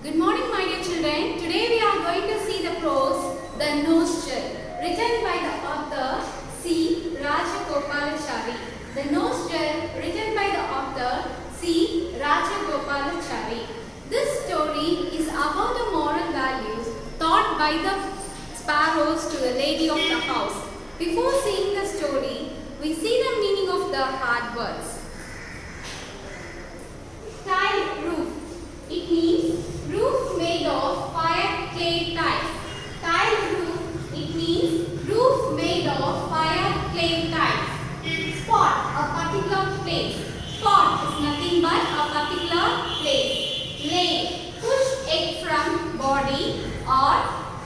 Good morning, my dear children. Today we are going to see the prose, The Nose Gel, written by the author C. Rajagopalachari. The Nose Gel, written by the author C. Rajagopalachari. This story is about the moral values taught by the sparrows to the lady of the house. Before seeing the story, we see the meaning of the hard words. Tile roof. It means roof made of fire clay tiles. Tile roof. It means roof made of fire clay tiles. Spot, a particular place. Spot is nothing but a particular place. Lay, push egg from body or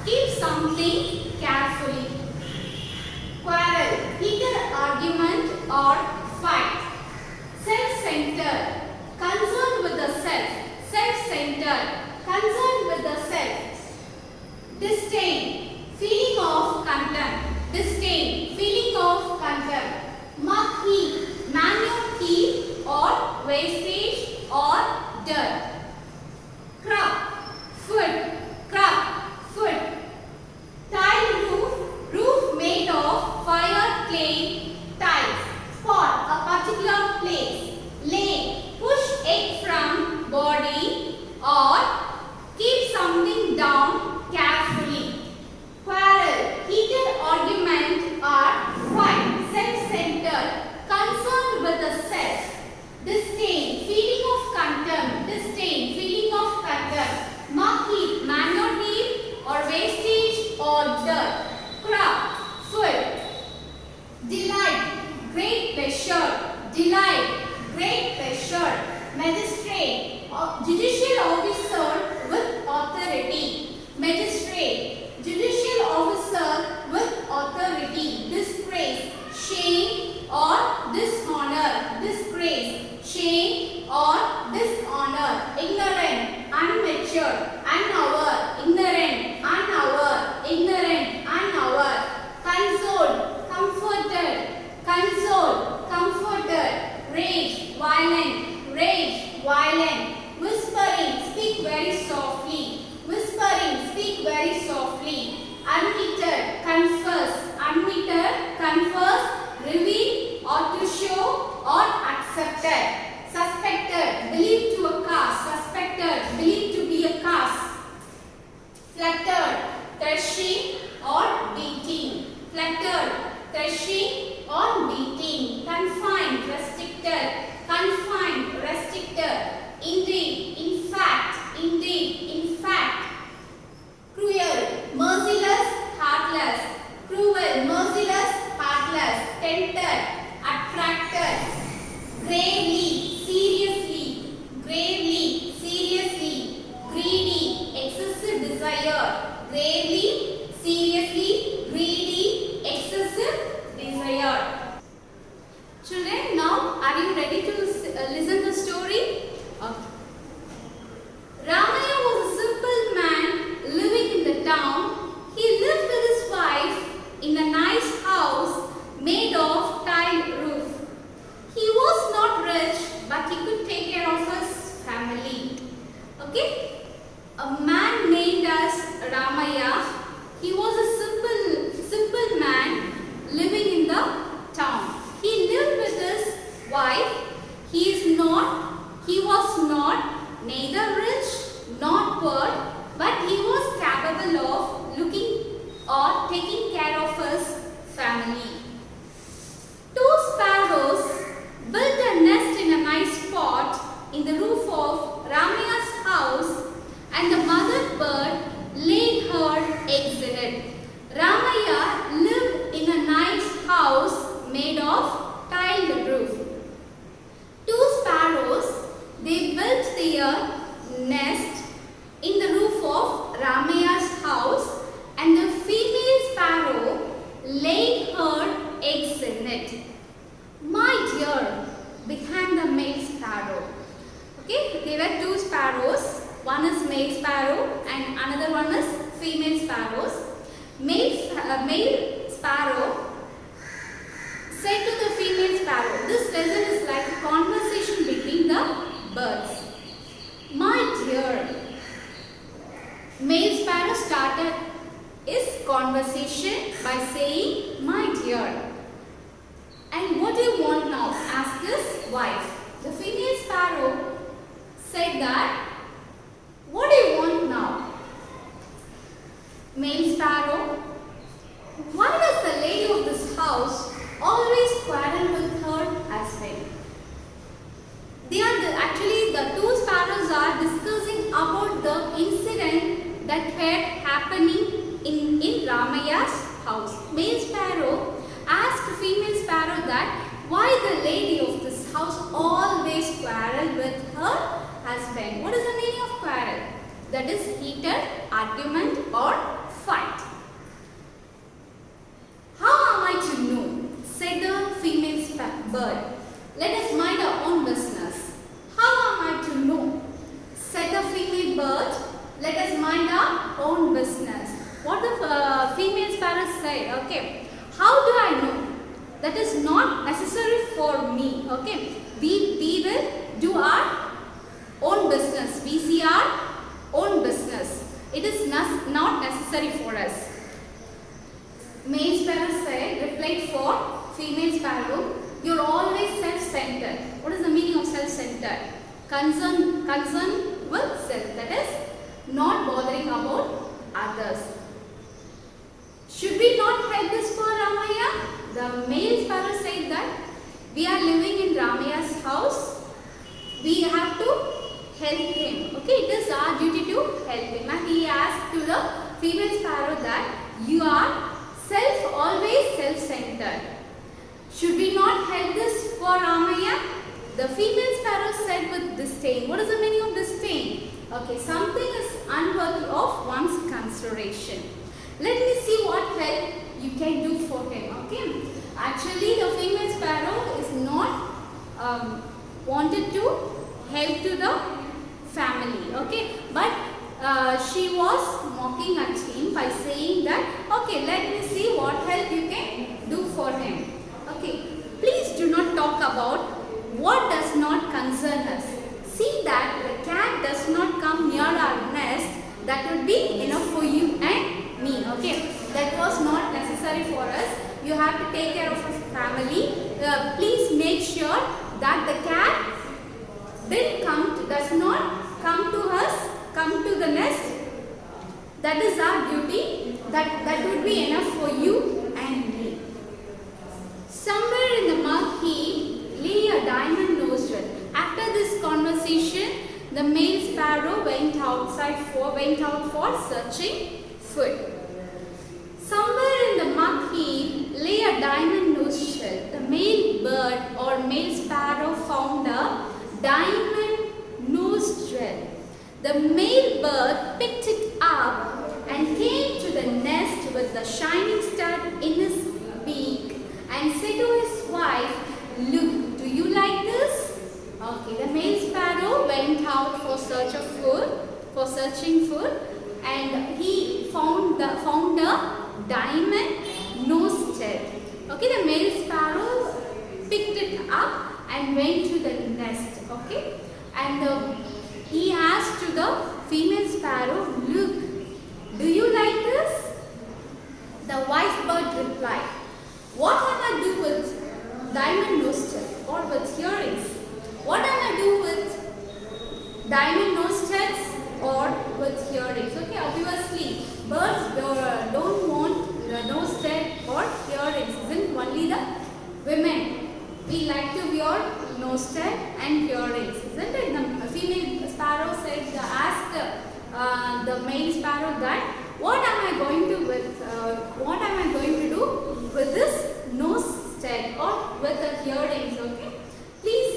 keep something carefully. Quarrel, heated argument or fight. Self-centered, concerned with the self. Self-centered, concerned with the self. Disdain, feeling of contempt. Disdain, feeling of contempt. Muck heap, manure heap or wastage or dirt. Crop, food. Crop, food. Tile roof, roof made of fire clay tiles. Spot, a particular place. Lay, push egg from body or keep something down carefully. Quarrel, heated argument or fight. Self-centered, concerned with the self. Disdain, feeling of contempt. Disdain, feeling of contempt. Muck heap, manure heap or wastage or dirt. Crop, food. Delight, great pleasure. Delight, great pleasure. Magistrate, judicial officer with authority. Magistrate, judicial officer with authority. Disgrace, shame or dishonor. Disgrace, shame or dishonor. Ignorant, unmature, unaware. Ignorant, unaware. Ignorant, unaware. Consoled, comforted. Consoled, comforted. Rage, violent. Rage, violent. Whispering, speak very softly. Whispering, speak very softly. Admitted, confess. Admitted, confess, reveal or to show or accepted. Suspected, believed to a cause. Suspected, believed to be a cause. Flattered, thrashing or beating. Flattered, thrashing or beating. Confined, restricted. Confined, restricted. Indeed, in fact. Indeed, in fact. Cruel, merciless, heartless. Cruel, merciless, heartless. Tempted, attracted. Gravely, seriously. Gravely, seriously. Greedy, excessive desire. Gravely, seriously, greedy, excessive desire. Children, now are you ready to listen the story? Okay. Ramaya was a simple man living in the town. He lived with his wife in a nice house made of tile roof. He was not rich, but he could take care of his family. Okay? A man named as Ramaya. He was a simple man living in the town. He lived with his wife. He was not neither rich nor poor, but he was capable of looking or taking care of his family. Two sparrows built a nest in a nice spot in the roof of Ramaya's house, and the mother bird laid her eggs in it. Ramaya lived in a nice house made of tiled roof. Two sparrows, they built their nest in the roof of Ramaya's house, and the female sparrow laid her eggs in it. My dear, began the male sparrow. Okay, there were two sparrows. One is male sparrow and another one is female sparrows. Male sparrow said to the female sparrow, this lesson is like a conversation between the birds. My dear, conversation by saying, "My dear." "And what do you want now?" asked his wife. The female sparrow said that, "What do you want now?" Male sparrow, "Why does the lady of this house always quarrel with her husband?" Actually the two sparrows are discussing about the incident that were happening in Ramaya's house. Male sparrow asked female sparrow that why the lady of this house always quarrel with her husband. What is the meaning of quarrel? That is heated argument or fight. "How am I to know?" said the female bird. "Let us mind our own business." "How am I to know?" said the female bird. "Let us mind our own business." What the female sparrow said, okay, "How do I know?" That is not necessary for me, okay. We will do our own business. We see our own business. It is not necessary for us. Male sparrow said, replied for female sparrow, "You're always self-centered." What is the meaning of self-centered? Concern with self. That is not bothering about others. "Should we not help this poor Ramaya?" The male sparrow said that we are living in Ramaya's house. We have to help him. Okay, it is our duty to help him. And he asked to the female sparrow that you are always self-centered. Should we not help this for Ramaya? The female sparrow said with disdain. What is the meaning of disdain? Okay, something is unworthy of one's consideration. Let me see what help you can do for him. Okay. Actually, the female sparrow is not wanted to help to the family. Okay, but she was mocking at him by saying that, okay, let me see what help you can do for him. Okay, please do not talk about what does not concern us. See that the cat does not come near our nest. That would be enough for you and me. Okay, that was not necessary for us. You have to take care of your family. Please make sure that the cat does not come to us, come to the nest. That is our duty. That would be enough for you and me. Somewhere in the mud heap lay a diamond nostril. After this conversation, the male sparrow went out for searching food. Somewhere in the mud heap lay a diamond nostril. The male bird or male sparrow found a diamond nostril. The male bird picked it up and came to the nest with the shining stud in his beak and said to his wife, "Look, do you like this?" Okay, the male sparrow went out for searching food, and he found a diamond nostril. Okay, the male sparrow picked it up and went to the nest. Okay, and he asked to the female sparrow, "Look, do you like this?" The wife bird replied, "What am I do with diamond nostril or with earrings? What am I do with diamond nostrils or with earrings?" Okay, obviously birds don't want the nostril or earrings. Isn't only the women we like to wear nostril and earrings, isn't it? The female sparrow asked the male sparrow that, what am I going to do with this nostril or with the earrings? Okay, please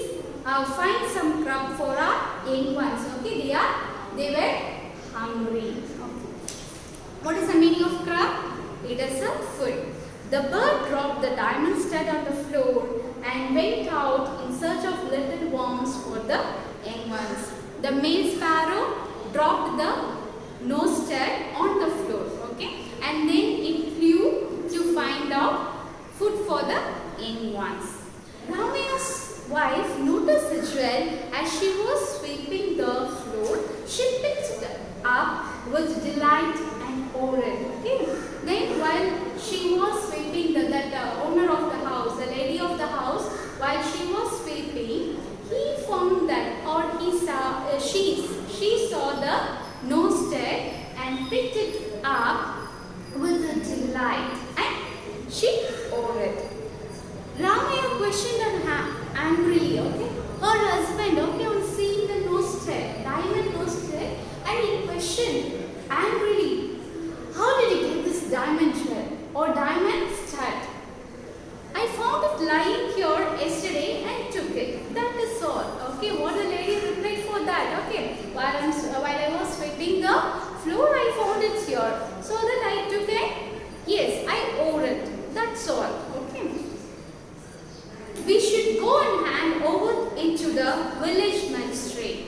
find some crumb for our young ones. Okay, they were hungry. Okay. What is the meaning of crumb? It is a food. The bird dropped the diamond stud on the floor and went out in search of little worms for the young ones. The male sparrow dropped the nose stud on the floor, okay, and then it flew to find out food for the young ones. Ramaya's wife noticed the jewel as she was sweeping the floor. She picked it up with delight and wore it. Okay. Then picked it up with a delight and she wore it. Ramaya questioned her angrily, okay? Her husband, okay, on seeing the nose stud, diamond nose stud, and he questioned angrily, how did you get this diamond stud or diamond stud? I found it lying here yesterday and took it. That is all. Okay, what the lady replied for that. Okay, while I was sweeping the floor, I found it here. So that I took it. Yes, I wore it. That's all. Okay. We should go and hand over it to the village magistrate.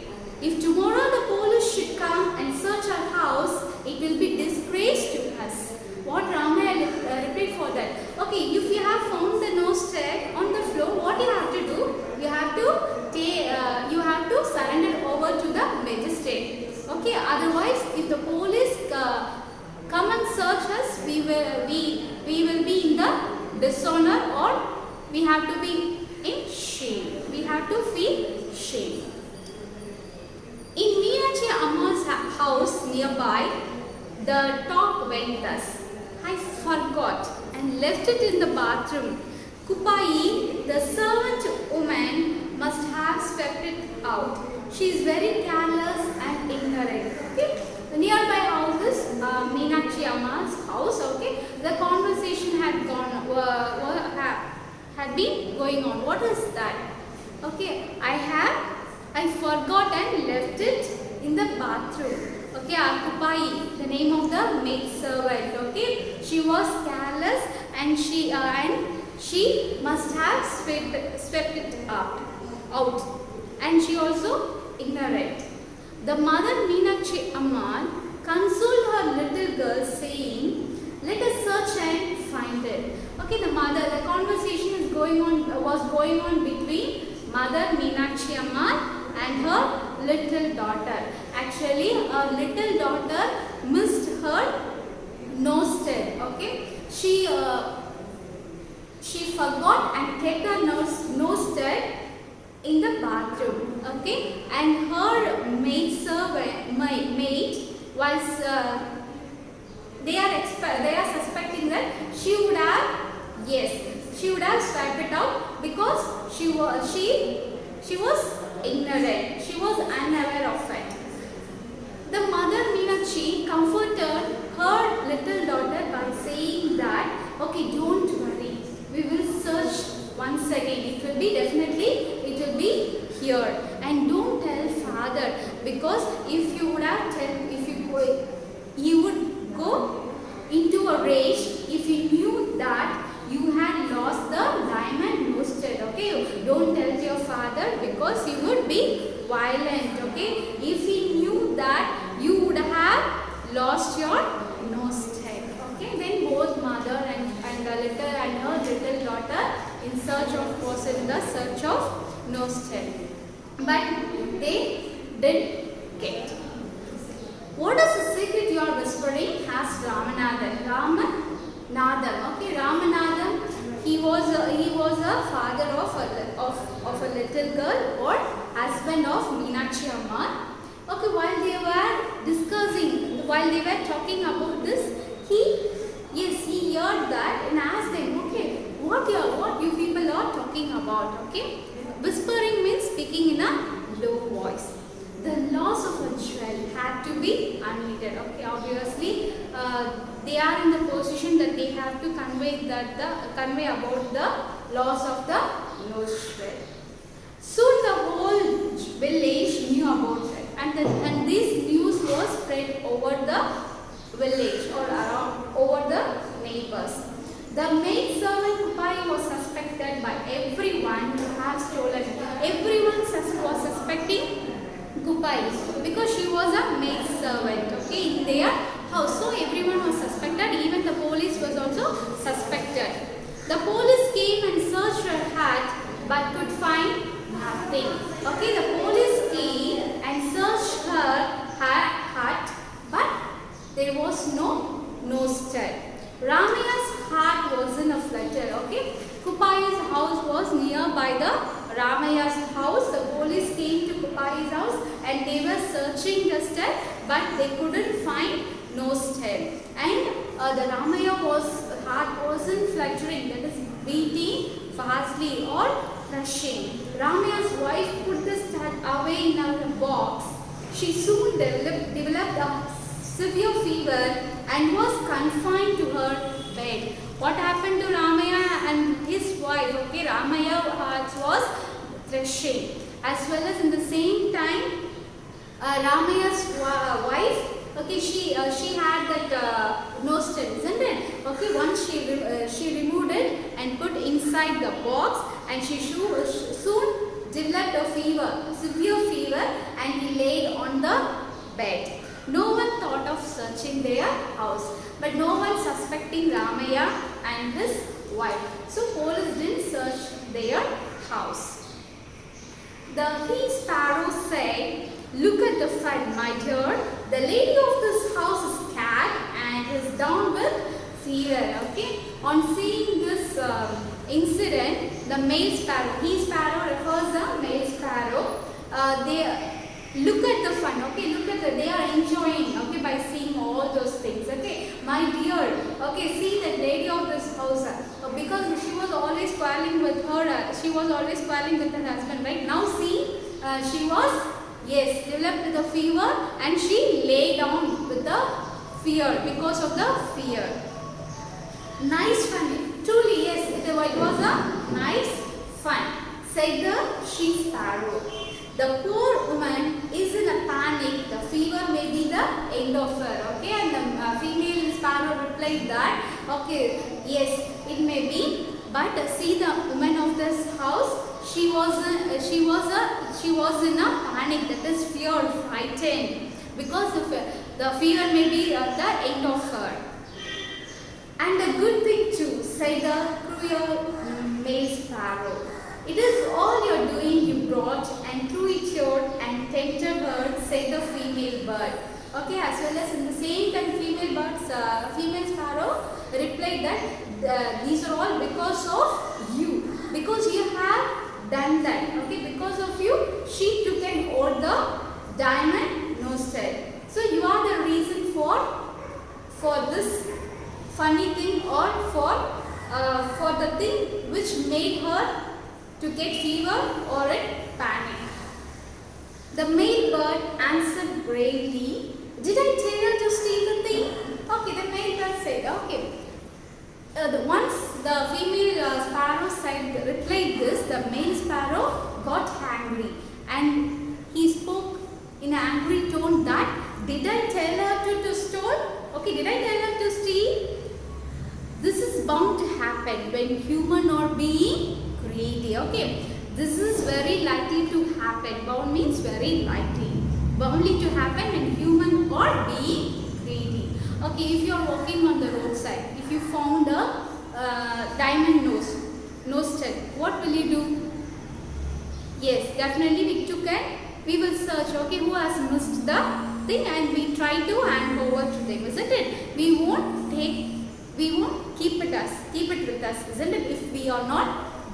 If tomorrow the police should come and search our house, it will be disgrace to us. What Ramaya replied for that. Okay, if you have found the nose tag on the floor, what you have to do? You have to surrender over to the magistrate. Okay, otherwise, if the police come and search us, we will be in the dishonor, or we have to be in shame. We have to feel shame. In Meenakshi Amma's house nearby, the talk went thus. I forgot and left it in the bathroom. Kupai, the servant woman, must have swept it out. She is very careless and ignorant. Okay. The nearby house is Meenakshi Amma's house. Okay. The conversation had been going on. What is that? Okay. I forgot and left it in the bathroom. Okay, Kupai, the name of the maid servant. Okay, she was careless and she must have swept it out. And she also ignorant. The mother Meenakshi Amma consoled her little girl, saying, "Let us search and find it." Okay, the conversation was going on between mother Meenakshi Amma and her little daughter. Actually, her little daughter missed her nose stud. Okay, she forgot and kept her nose stud in the bathroom. Okay, and her maid was they are suspecting that she would have swept it out because she was ignorant. She was unaware of it. The mother Meenakshi comforted her little daughter by saying that, okay, don't worry, we will search once again. It will be here, and don't tell father, because if you would have he would go into a rage if he knew that you had lost the diamond nose stud. Okay, don't tell your father because he would be violent. Okay, if he knew that you would have lost your nose stud. Okay, then both mother and her little daughter was in the search of nose stud, but they didn't get. What is the secret you are whispering? Asked Ramanathan. Okay, Ramanathan. He was a father of a little girl or husband of Meenakshi Amma. Okay, while they were talking about this, he heard that and asked them, okay, what you people are talking about? Okay, whispering means speaking in a low voice. The loss of a jewel had to be unneeded. Okay, obviously they are in the position that they have to convey about the loss of the nose jewel. Soon the whole village knew about it, and this news was spread over the village or around over the neighbors. The maid servant Kupai was suspected by everyone to have stolen. Everyone was suspecting Kupai because she was a maid servant, okay, in their house. So everyone was suspected, even the police was also suspected. The police came and searched her hat but could find nothing. Okay, the police came and searched her hat but there was no nose stud. Ramaya's heart was in a flutter. Okay, Kupai's house was nearby the Ramaya's house. The police came to Kupai's house and they were searching the stud but they couldn't find nose tail. And the Ramaya heart wasn't fluttering, that is beating fastly or rushing. Ramaya's wife put the stud away in a box. She soon developed a severe fever and was confined to her bed. What happened to Ramaya and his wife? Okay, Ramaya's heart was threshing. As well as in the same time, Ramaya's wife, okay, she had that nose tail, isn't it? Okay, once she removed it and put inside the box, and she soon developed a fever, severe fever, and he laid on the bed. No one thought of searching their house, but no one suspecting Ramaya and his wife. So police didn't search their house. The he sparrow said, "Look at the fun, my dear. The lady of this house is scared and is down with fever." Okay. On seeing this incident, the male sparrow, he sparrow refers the male sparrow. They look at the fun. Okay. Look at they are enjoying. Okay, by seeing all those things. Okay, my dear. Okay, see that lady of this house. Because she was always quarreling with her. She was always quarreling with her husband. Right now, see, she was. Yes, developed with a fever and she lay down with the fear, because of the fear. Nice fun. Truly, yes, it was a nice fun, said the she sparrow. The poor woman is in a panic. The fever may be the end of her. Okay, and the female sparrow replied that, okay, yes, it may be, but see the woman of this house, she was in a panic, that is fear, frightened, because the fever may be the end of her. And a good thing too, said the cruel male sparrow. It is all your doing you brought, and through it your and tender bird, said the female bird. Okay, as well as in the same time female sparrow replied that these are all because of you, because you have done that. Okay, because of you, she took and owed the diamond nose tail. So you are the reason for this funny thing, or for the thing which made her to get fever or a panic. The male bird answered bravely, "Did I tell her to steal the thing?" Okay, the male bird said, okay. Once the female sparrow replied this, the male sparrow got angry and he spoke in an angry tone that, "Did I tell her to steal? Okay, did I tell her to steal?" This is bound to happen when human are being greedy. Okay, this is very likely to happen. Bound means very likely. Boundly to happen when human are being greedy. Okay, if you are walking on the roadside, if you found a diamond nose tail, what will you do? Yes, definitely we will search, okay, who has missed the thing, and we try to hand over to them, isn't it? We won't keep it with us, isn't it, if we are not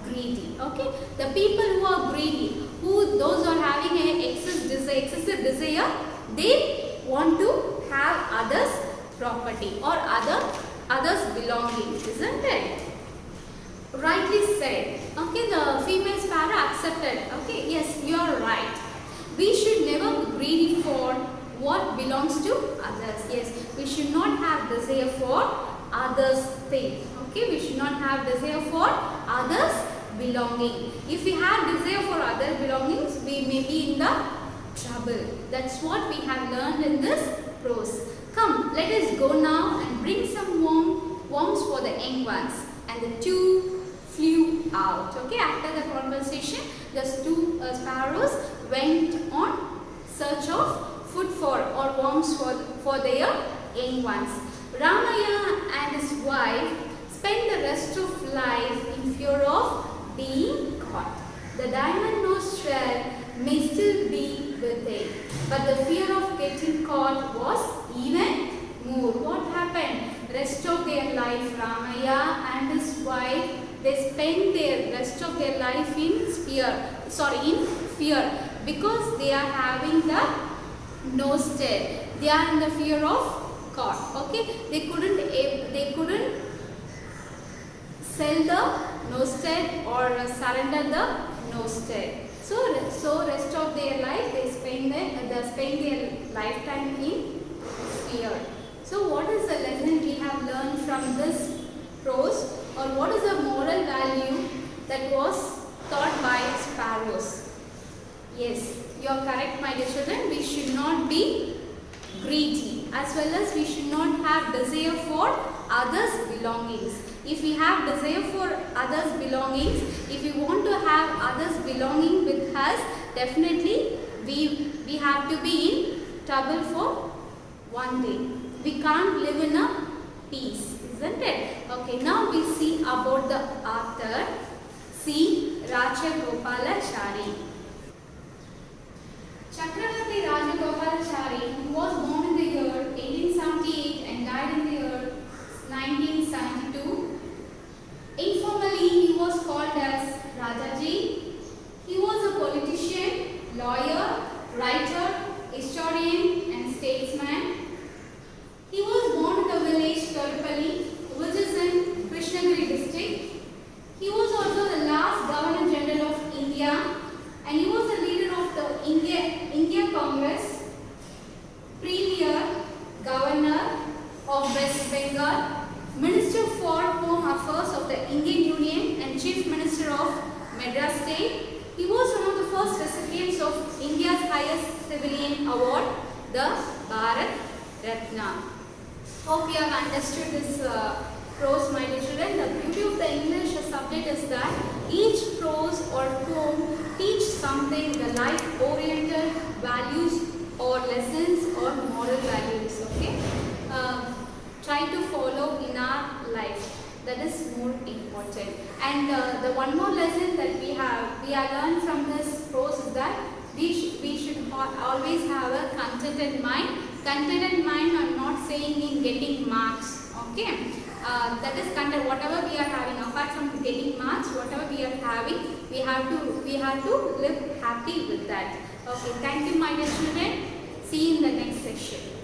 greedy. Okay, the people who are greedy, those who are having an excessive desire, they want to have others' property or others' belongings, isn't it? Rightly said. Okay, the female sparrow accepted. Okay, yes, you are right. We should never be greedy for what belongs to others. Yes, we should not have desire for others' things. Okay, we should not have desire for others' belonging. If we have desire for other belongings, we may be in the trouble. That's what we have learned in this prose. Come, let us go now and bring some worms for the young ones. And the two flew out. Okay, after the conversation, the two sparrows went on search of food or worms for their young ones. Ramaya and his wife spent the rest of life in fear of being caught. The diamond nose shell may still be with him, but the fear of getting caught was even more. What happened? Rest of their life, Ramaya and his wife, they spent their rest of their life in fear, because they are having the nose tail. They are in the fear of God. Okay, they couldn't sell the nosted or surrender the nosted. So rest of their life they spend their lifetime in fear. So what is the lesson we have learned from this prose, or what is the moral value that was taught by sparrows? Yes, you are correct, my dear children. We should not be greedy, as well as we should not have desire for others' belongings. If we have desire for others' belongings, if we want to have others' belonging with us, definitely we have to be in trouble for one day. We can't live in a peace, isn't it? Okay, now we see about the author, C. Rajagopalachari. Chakravarti Rajagopalachari, who was born in the year 1878 and died in the year 1972. Informally, he was called as Rajaji. He was a politician, lawyer, writer, historian and statesman. He was born in the village Torpalli, which is in Krishnagiri district. He was also the last Governor General of India, and he was the leader of the India Congress, Premier, Governor of West Bengal, Minister for Home Affairs of the Indian Union and Chief Minister of Madras State. He was one of the first recipients of India's highest civilian award, the Bharat Ratna. Hope you have understood this prose, my dear children. The beauty of the English subject is that each prose or poem teach something, the life-oriented values or lessons or moral values. Okay, try to follow in our life. That is more important. And the one more lesson that we are learned from this prose is that we should always have a contented mind. Contented mind, I'm not saying in getting marks. Okay, that is content. Whatever we are having, apart from getting marks, whatever we are having, we have to live happy with that. Okay, thank you, my dear children. See you in the next session.